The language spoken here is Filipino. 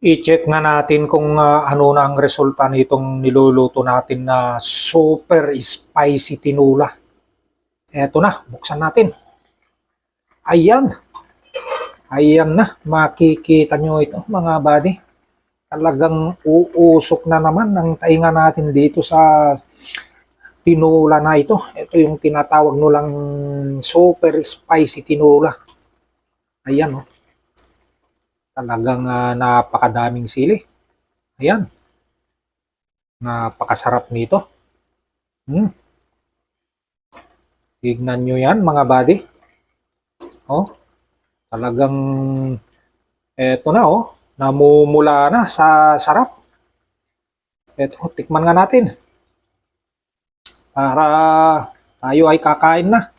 I-check na natin kung ano na ang resulta nitong niluluto natin na super spicy tinola. Eto na, buksan natin. Ayan. Ayan na, makikita nyo ito mga buddy. Talagang uusok na naman ang tainga natin dito sa tinola na ito. Ito yung tinatawag nulang super spicy tinola. Ayan oh. Talagang napakadaming sili. Ayan. Napakasarap nito. Tignan nyo yan mga buddy. Oh, talagang eto na oh. Namumula na sa sarap. Eto, tikman nga natin. Para tayo ay kakain na.